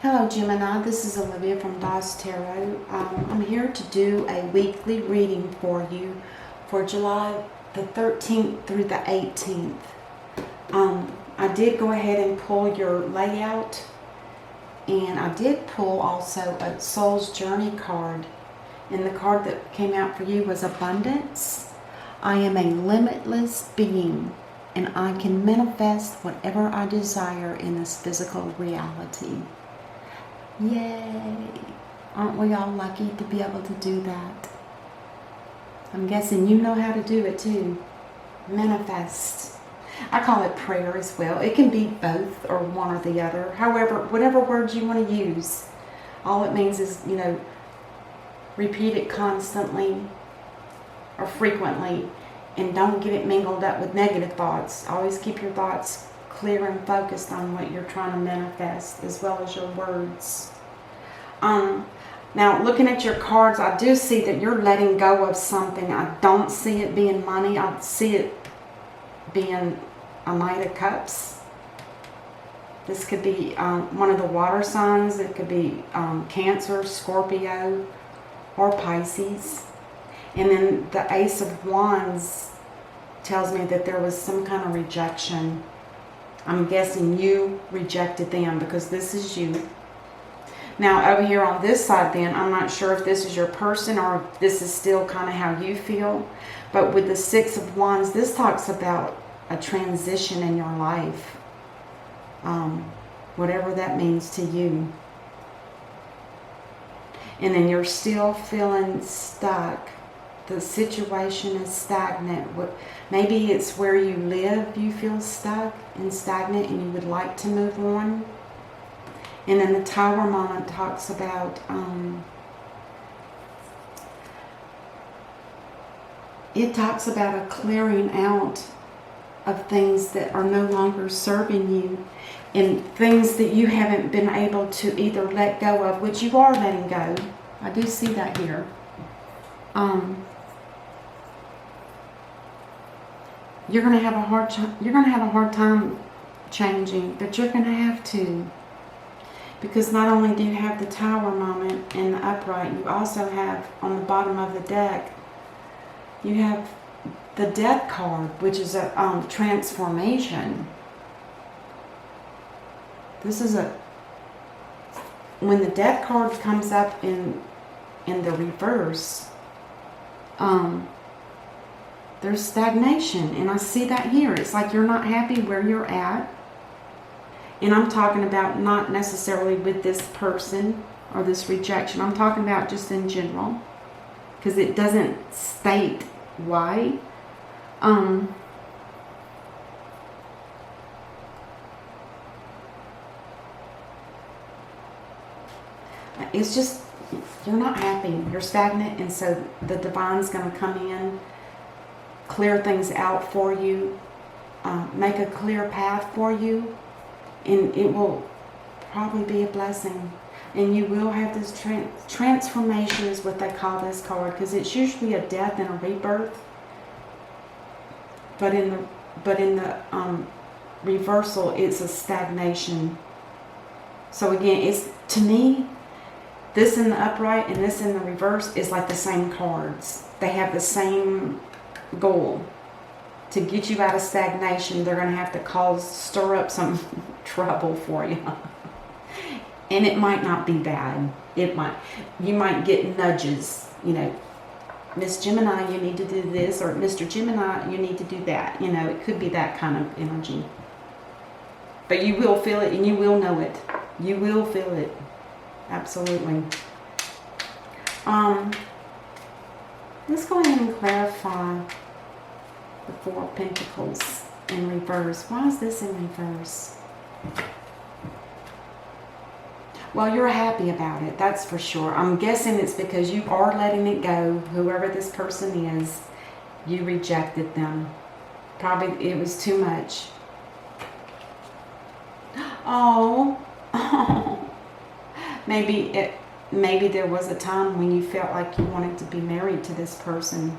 Hello Gemini, this is Olivia from DOS Tarot. I'm here to do a weekly reading for you for July the 13th through the 18th. I did go ahead and pull your layout, and I did pull also a Soul's Journey card, and the card that came out for you was Abundance. I am a limitless being, and I can manifest whatever I desire in this physical reality. Yay! Aren't we all lucky to be able to do that? I'm guessing you know how to do it too. Manifest. I call it prayer as well. It can be both or one or the other. However, whatever words you want to use. All it means is, repeat it constantly or frequently, and don't get it mingled up with negative thoughts. Always keep your thoughts clear and focused on what you're trying to manifest, as well as your words. Now, looking at your cards, I do see that you're letting go of something. I don't see it being money. I see it being a Knight of Cups. This could be one of the water signs. It could be Cancer, Scorpio, or Pisces. And then the Ace of Wands tells me that there was some kind of rejection. I'm guessing you rejected them because this is you. Now over here on this side then, I'm not sure if this is your person or if this is still kind of how you feel. But with the Six of Wands, this talks about a transition in your life. Whatever that means to you. And then you're still feeling stuck. The situation is stagnant. Maybe it's where you live, you feel stuck and stagnant and you would like to move on. And then the Tower moment talks about it talks about a clearing out of things that are no longer serving you, and things that you haven't been able to either let go of, which you are letting go. I do see that here. You're going to have a hard time. You're going to have a hard time changing, but you're going to have to, because not only do you have the Tower moment in the upright, you also have on the bottom of the deck, you have the Death card, which is a transformation. This is when the Death card comes up in the reverse. There's stagnation, and I see that here. It's like you're not happy where you're at. And I'm talking about not necessarily with this person or this rejection. I'm talking about just in general, because it doesn't state why. It's just you're not happy. You're stagnant, and so the Divine's going to come in, clear things out for you, make a clear path for you, and it will probably be a blessing. And you will have this transformation is what they call this card, because it's usually a death and a rebirth. But in the reversal, it's a stagnation. So again, it's, to me, this in the upright and this in the reverse is like the same cards. They have the same goal. To get you out of stagnation, they're going to have to stir up some trouble for you. And it might not be bad. You might get nudges, Miss Gemini, you need to do this, or Mr. Gemini, you need to do that. It could be that kind of energy. But you will feel it, and you will know it. You will feel it. Absolutely. Let's go ahead and clarify the Four of Pentacles in reverse. Why is this in reverse? Well, you're happy about it, that's for sure. I'm guessing it's because you are letting it go. Whoever this person is, you rejected them. Probably it was too much. Oh. Maybe there was a time when you felt like you wanted to be married to this person.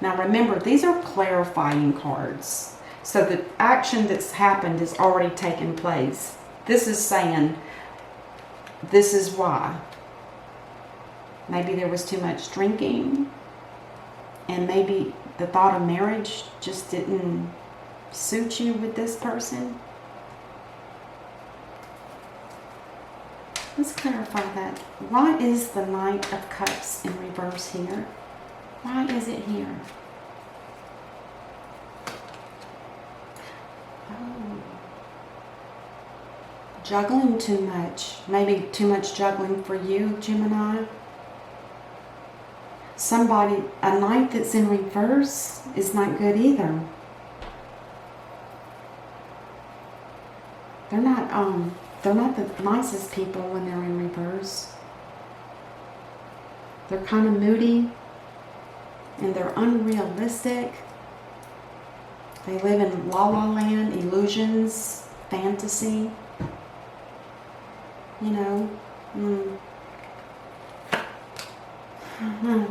Now remember, these are clarifying cards. So the action that's happened has already taken place. This is saying, this is why. Maybe there was too much drinking, and maybe the thought of marriage just didn't suit you with this person. Let's clarify that. Why is the Knight of Cups in reverse here? Why is it here? Oh. Juggling too much. Maybe too much juggling for you, Gemini. Somebody, a Knight that's in reverse is not good either. They're not the nicest people when they're in reverse. They're kind of moody and they're unrealistic. They live in la la land, illusions, fantasy. You know.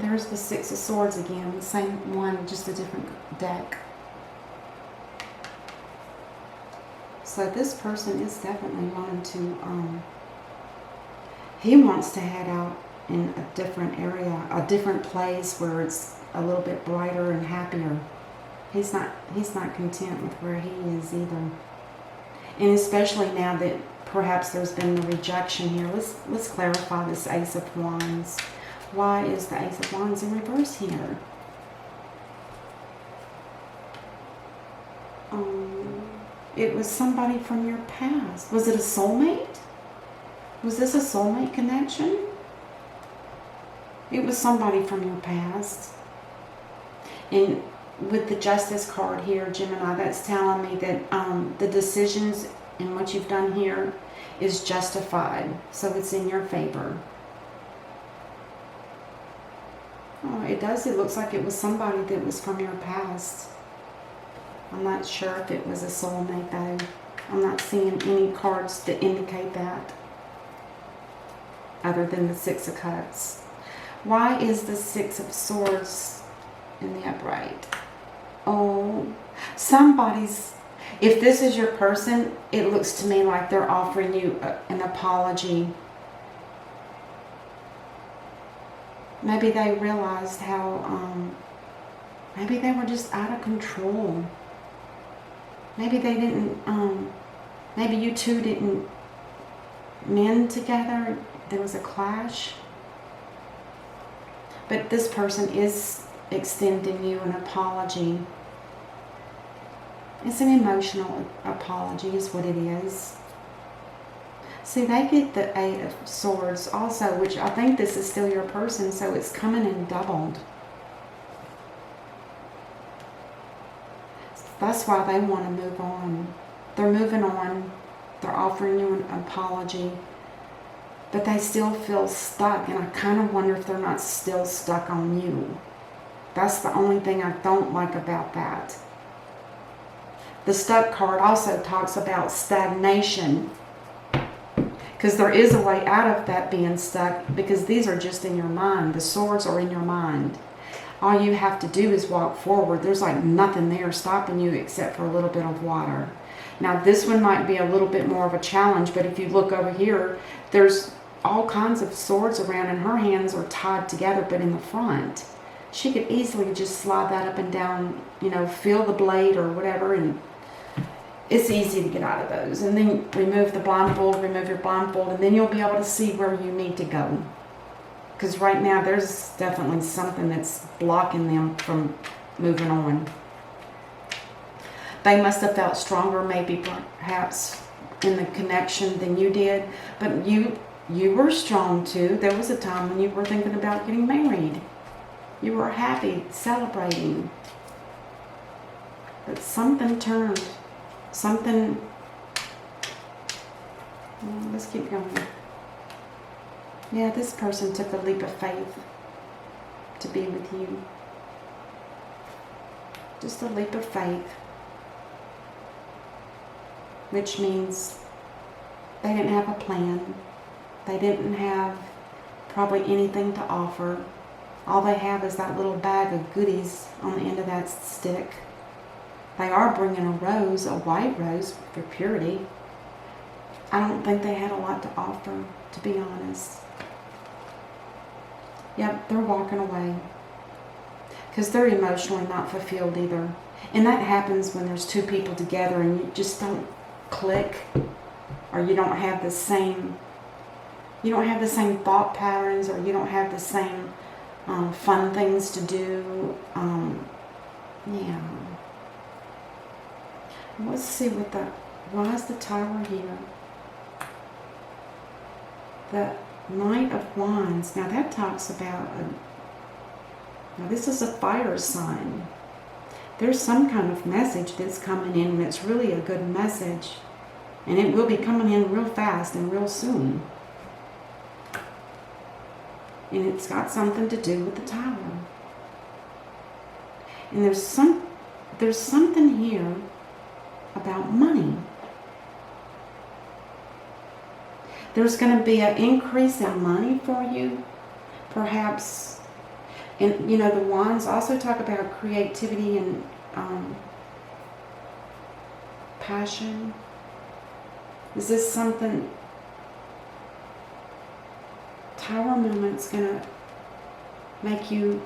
There's the Six of Swords again. The same one, just a different deck. So this person is definitely wanting to, he wants to head out in a different area, a different place where it's a little bit brighter and happier. He's not content with where he is either. And especially now that perhaps there's been the rejection here. Let's clarify this Ace of Wands. Why is the Ace of Wands in reverse here? It was somebody from your past. Was it a soulmate? Was this a soulmate connection? It was somebody from your past. And with the Justice card here, Gemini, that's telling me that the decisions and what you've done here is justified. So it's in your favor. Oh, it does. It looks like it was somebody that was from your past. I'm not sure if it was a soulmate though. I'm not seeing any cards that indicate that other than the Six of Cups. Why is the Six of Swords in the upright? Oh, somebody's, if this is your person, it looks to me like they're offering you an apology. Maybe they realized how, maybe they were just out of control. Maybe they didn't, maybe you two didn't mend together. There was a clash. But this person is extending you an apology. It's an emotional apology is what it is. See, they get the Eight of Swords also, which I think this is still your person, so it's coming in doubled. That's why they want to move on. They're moving on. They're offering you an apology. But they still feel stuck, and I kind of wonder if they're not still stuck on you. That's the only thing I don't like about that. The Stuck card also talks about stagnation. Because there is a way out of that being stuck, because these are just in your mind. The swords are in your mind. All you have to do is walk forward. There's like nothing there stopping you except for a little bit of water. Now this one might be a little bit more of a challenge, but if you look over here, there's all kinds of swords around and her hands are tied together, but in the front. She could easily just slide that up and down, you know, feel the blade or whatever, and it's easy to get out of those. And then remove the blindfold, remove your blindfold, and then you'll be able to see where you need to go. Because right now there's definitely something that's blocking them from moving on. They must have felt stronger maybe perhaps in the connection than you did. But you were strong too. There was a time when you were thinking about getting married. You were happy, celebrating. But something turned. Something... Let's keep going. Yeah, this person took a leap of faith to be with you. Just a leap of faith. Which means they didn't have a plan. They didn't have probably anything to offer. All they have is that little bag of goodies on the end of that stick. They are bringing a rose, a white rose for purity. I don't think they had a lot to offer, to be honest. Yep, they're walking away. Because they're emotionally not fulfilled either. And that happens when there's two people together and you just don't click, or you don't have the same thought patterns, or you don't have the same fun things to do. Yeah. Let's see what why is the Tower here? The Knight of Wands. Now that talks about, now this is a fire sign. There's some kind of message that's coming in, and it's really a good message. And it will be coming in real fast and real soon. And it's got something to do with the Tower. And there's something here about money. There's going to be an increase in money for you, perhaps. And you know, the wands also talk about creativity and passion. Is this something? Tower moment's gonna make you,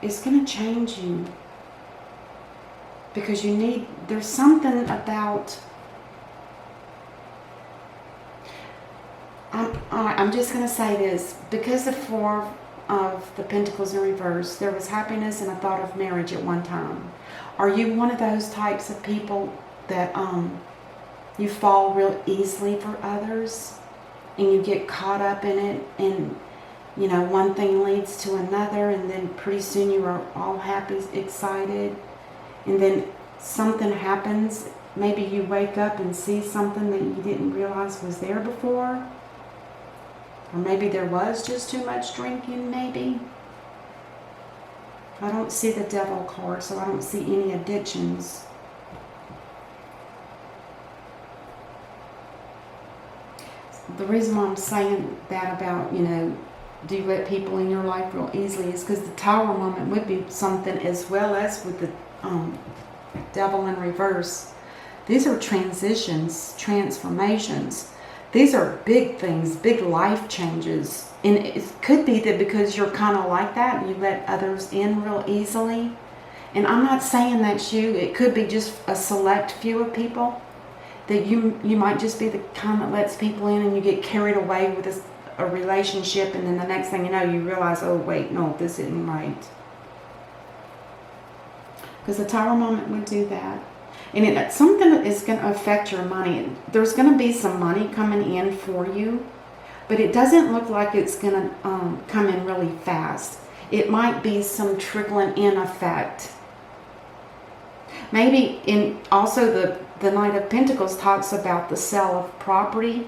it's gonna change you, because there's something about, I'm just gonna say this, because the Four of the Pentacles in reverse, there was happiness and a thought of marriage at one time. Are you one of those types of people that you fall real easily for others, and you get caught up in it, and you know, one thing leads to another, and then pretty soon you are all happy, excited, and then something happens. Maybe you wake up and see something that you didn't realize was there before. Or maybe there was just too much drinking, maybe. I don't see the Devil card, so I don't see any addictions. The reason why I'm saying that about, you know, do you let people in your life real easily, is because the Tower moment would be something, as well as with the Devil in reverse. These are transitions, transformations. These are big things, big life changes. And it could be that because you're kind of like that, you let others in real easily. And I'm not saying that's you. It could be just a select few of people. That you might just be the kind that lets people in, and you get carried away with a relationship, and then the next thing you know, you realize, oh wait, no, this isn't right. Because the Tower moment would do that. And it's something that is going to affect your money. There's going to be some money coming in for you, but it doesn't look like it's going to come in really fast. It might be some trickling in effect. Maybe also the Knight of Pentacles talks about the sale of property.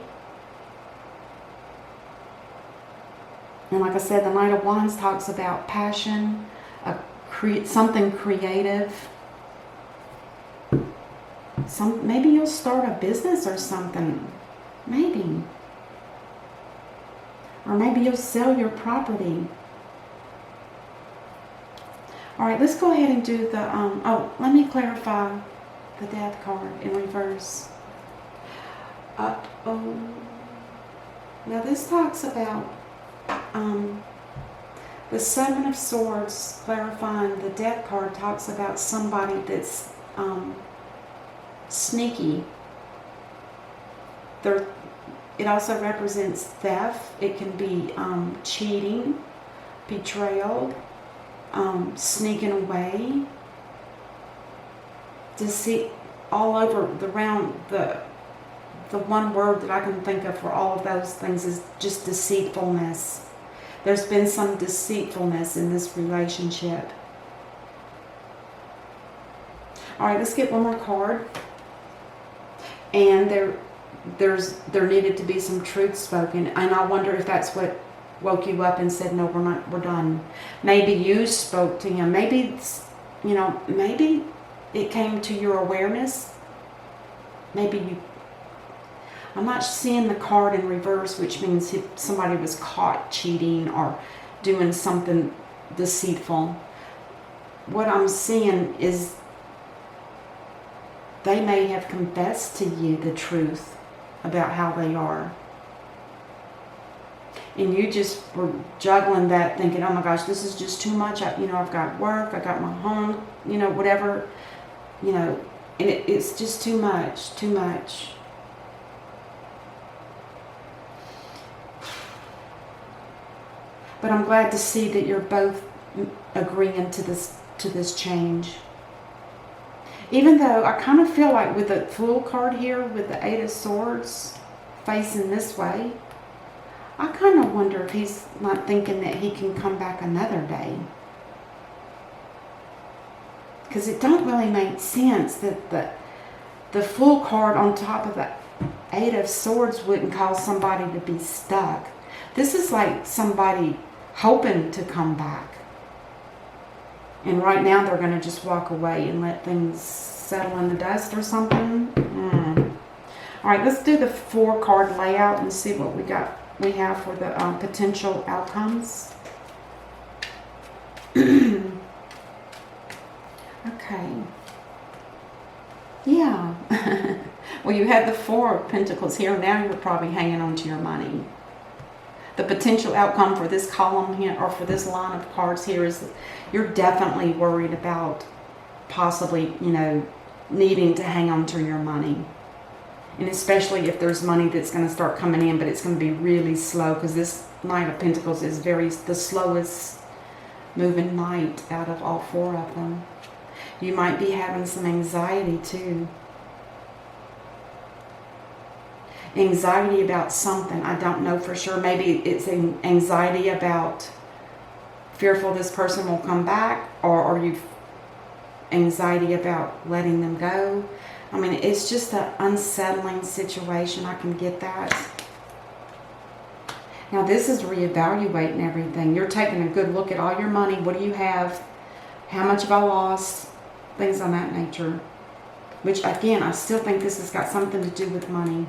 And like I said, the Knight of Wands talks about passion, something creative. Maybe you'll start a business or something. Maybe. Or maybe you'll sell your property. All right, let's go ahead and do the, let me clarify the Death card in reverse. Now this talks about the Seven of Swords, clarifying the Death card talks about somebody that's sneaky. It also represents theft. It can be cheating, betrayal, sneaking away, deceit. All over the one word that I can think of for all of those things is just deceitfulness. There's been some deceitfulness in this relationship. All right, let's get one more card. And there needed to be some truth spoken, and I wonder if that's what woke you up and said, no, we're done. Maybe you spoke to him. Maybe maybe it came to your awareness. I'm not seeing the card in reverse, which means if somebody was caught cheating or doing something deceitful. What I'm seeing is they may have confessed to you the truth, about how they are. And you just were juggling that, thinking, oh my gosh, this is just too much. I've got work, I got my home, whatever, and it's just too much, too much. But I'm glad to see that you're both agreeing to this change. Even though I kind of feel like with the Fool card here, with the Eight of Swords facing this way, I kind of wonder if he's not thinking that he can come back another day. Because it don't really make sense that the Fool card on top of the Eight of Swords wouldn't cause somebody to be stuck. This is like somebody hoping to come back. And right now they're going to just walk away and let things settle in the dust or something. All right, let's do the 4-card layout and see what we have for the potential outcomes. Okay. Yeah. Well, you had the 4 of Pentacles here. Now you're probably hanging on to your money. The potential outcome for this column here, or for this line of cards here, is that you're definitely worried about possibly, needing to hang on to your money. And especially if there's money that's going to start coming in, but it's going to be really slow, because this Knight of Pentacles is the slowest moving knight out of all 4 of them. You might be having some anxiety too. Anxiety about something. I don't know for sure. Maybe it's an anxiety about fearful this person will come back, or are you anxiety about letting them go? I mean, it's just an unsettling situation. I can get that. Now, this is reevaluating everything. You're taking a good look at all your money. What do you have? How much have I lost? Things of that nature. Which, again, I still think this has got something to do with money.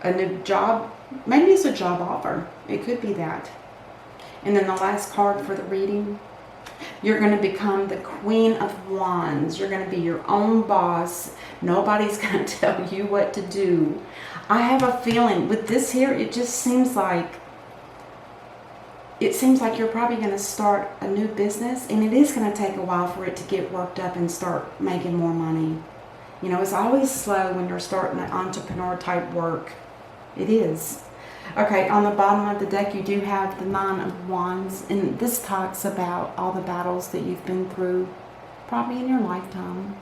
A new job. Maybe it's a job offer. It could be that. And then the last card for the reading. You're going to become the Queen of Wands. You're going to be your own boss. Nobody's going to tell you what to do. I have a feeling with this here, it just seems like you're probably going to start a new business, and it is going to take a while for it to get worked up and start making more money. It's always slow when you're starting an entrepreneur type work. It is. Okay, on the bottom of the deck, you do have the Nine of Wands, and this talks about all the battles that you've been through, probably in your lifetime.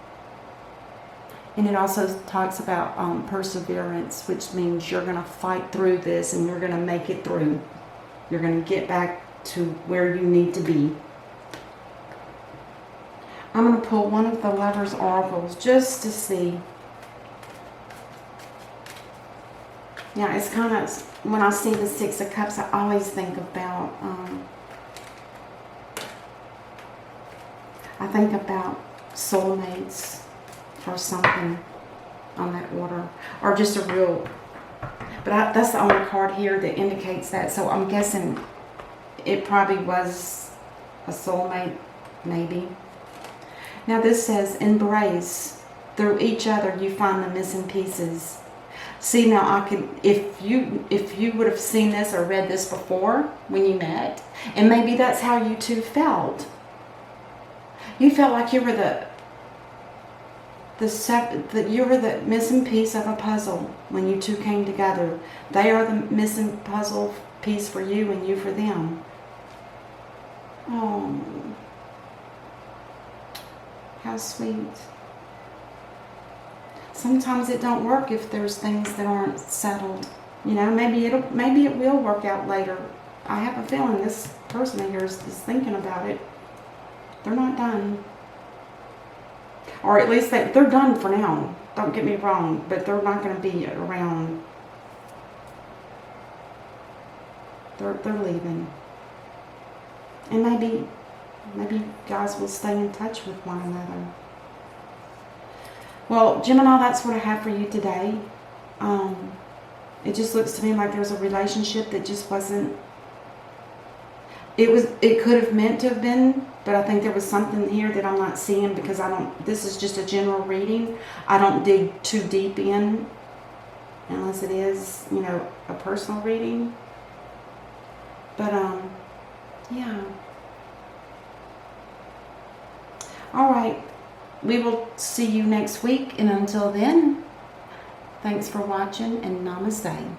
And it also talks about perseverance, which means you're going to fight through this, and you're going to make it through. You're going to get back to where you need to be. I'm going to pull one of the Lovers' Oracles just to see. Yeah, it's kind of, when I see the Six of Cups, I always think about, soulmates or something on that order. Or just a real, but that's the only card here that indicates that. So I'm guessing it probably was a soulmate, maybe. Now this says, embrace. Through each other you find the missing pieces. See, now I can, if you would have seen this or read this before when you met, and maybe that's how you two felt. You felt like you were the missing piece of a puzzle when you two came together. They are the missing puzzle piece for you, and you for them. Oh, how sweet. Sometimes it don't work if there's things that aren't settled. Maybe it will work out later. I have a feeling this person here is thinking about it. They're not done. Or at least they're done for now. Don't get me wrong, but they're not going to be around. They're leaving. And maybe guys will stay in touch with one another. Well, Gemini, that's what I have for you today. It just looks to me like there's a relationship that just wasn't. It could have meant to have been, but I think there was something here that I'm not seeing, because this is just a general reading. I don't dig too deep in unless it is, you know, a personal reading. But, yeah. All right. We will see you next week. And until then, thanks for watching and namaste.